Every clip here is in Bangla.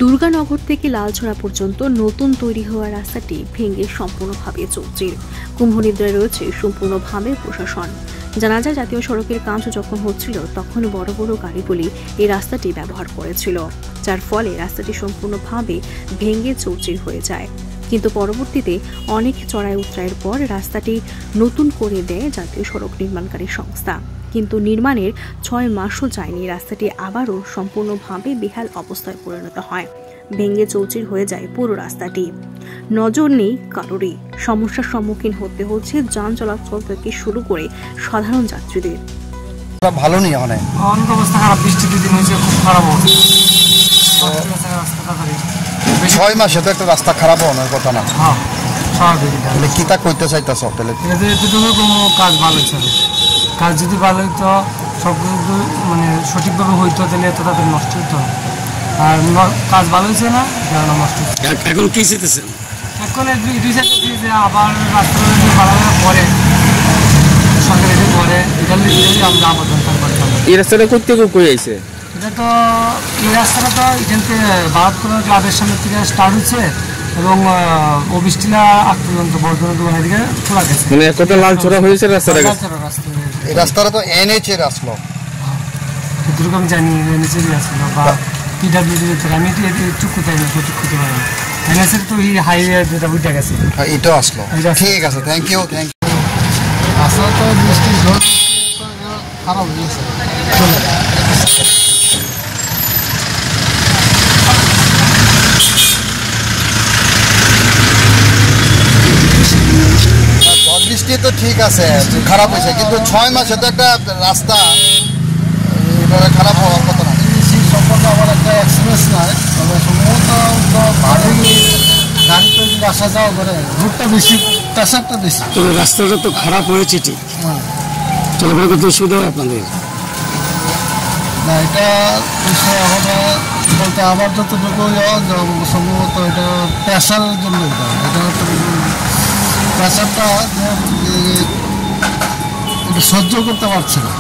দুর্গানগর থেকে লালছড়া পর্যন্ত নতুন তৈরি হওয়া রাস্তাটি ভেঙে সম্পূর্ণভাবে চৌচির। কুম্ভনিদ্রায় রয়েছে সম্পূর্ণভাবে প্রশাসন। জানা যায়, জাতীয় সড়কের কাজ যখন হচ্ছিল তখন বড় বড় গাড়িগুলি এই রাস্তাটি ব্যবহার করেছিল, যার ফলে রাস্তাটি সম্পূর্ণভাবে ভেঙে চৌচির হয়ে যায়। কিন্তু পরবর্তীতে অনেক চড়াই উতরাইয়ের পর রাস্তাটি নতুন করে দেয় জাতীয় সড়ক নির্মাণকারী সংস্থা। কিন্তু নির্মাণের 6 মাসও যায়নি, রাস্তাটি আবারও সম্পূর্ণভাবে বেহাল অবস্থায় পরিণত হয়। ভেঙে চৌচির হয়ে যায় পুরো রাস্তাটি। নজর নেই কারোরই। সমস্যার সম্মুখীন হতে হচ্ছে যান চলাচল থেকে শুরু করে সাধারণ যাত্রীদের। ভালো নেই, অনেক অবস্থা খারাপ। বৃষ্টি দুদিন হয়েছে, খুব খারাপ অবস্থা। 6 মাসে তো একটা রাস্তা খারাপ হওয়ার কথা না। হ্যাঁ, স্বাভাবিক। তাহলে কি তা করতে চাইতেছ? তাহলে কোনো কাজ ভালো হচ্ছে না। কাজ যদি ভালো হইতো, সব কিছু মানে সঠিকভাবে হইতো, তাহলে এত তাড়াতাড়ি নষ্ট হইতো না। আর কাজ ভালো হয়েছে না, কারণ নষ্ট হচ্ছে। এখন কি চেতেছেন? এখন এটাই চাইতেছি যে আবার রাস্তাটা যদি ভালোভাবে পরে, সরকার এটি পরে, এটা আমরা আবেদন করতাম। এই রাস্তাটা করতে কই আইছে? এটা তো এই রাস্তাটা তো এখান থেকে ভারতপুর ক্লাবের সামনে থেকে স্টার্ট হচ্ছে এবং অবিষ্টিলা আগ পর্যন্ত বর্ধমান দোকানের দিকে খোলা গেছে। মানে কত লালছড়া হয়েছে রাস্তাটা? এই রাস্তাটা তো এনএইচ এর আসলো। এটুকু আমি জানি এনএইচ এর আসলো বা পিডব্লিউডি এর। আমি একটু কোথায় না সঠিক করতে পারি না। এনএইচ এর তো এই হাইওয়ে যেটা উঠে গেছে, এটাও আসলো। ঠিক আছে, থ্যাংক ইউ। রাস্তা তো বৃষ্টি খারাপ হয়েছে। বৃষ্টি তো ঠিক আছে, খারাপ হয়েছে, কিন্তু 6 মাসে তো একটা রাস্তা এভাবে খারাপ হওয়ার কথা না। সম্পর্কে আমার একটা এক্সপিরিয়েন্স নাই, তবে সম্ভবত ভালোই গাড়ি তৈরি আসা যাওয়া করে। রুটটা বেশি, প্রেশারটা বেশি। তবে রাস্তাটা তো খারাপ হয়েছে ঠিক। চলাফেরা করতে অসুবিধা হয় আপনাদের? না, এটা বিষয় আমরা বলতে আমার যতটুকু সম্ভবত এটা প্রেশারের জন্য। এটা প্রেশারটা এটা সহ্য করতে পারছে না।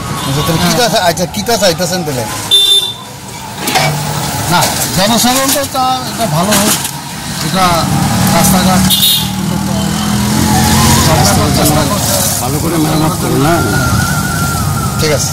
আচ্ছা, কিতা চাইতেছেন তাহলে? না, জনসাধারণ তো এটা ভালো হোক, এটা রাস্তাঘাট ভালো করে মেরামত করুন না। ঠিক আছে।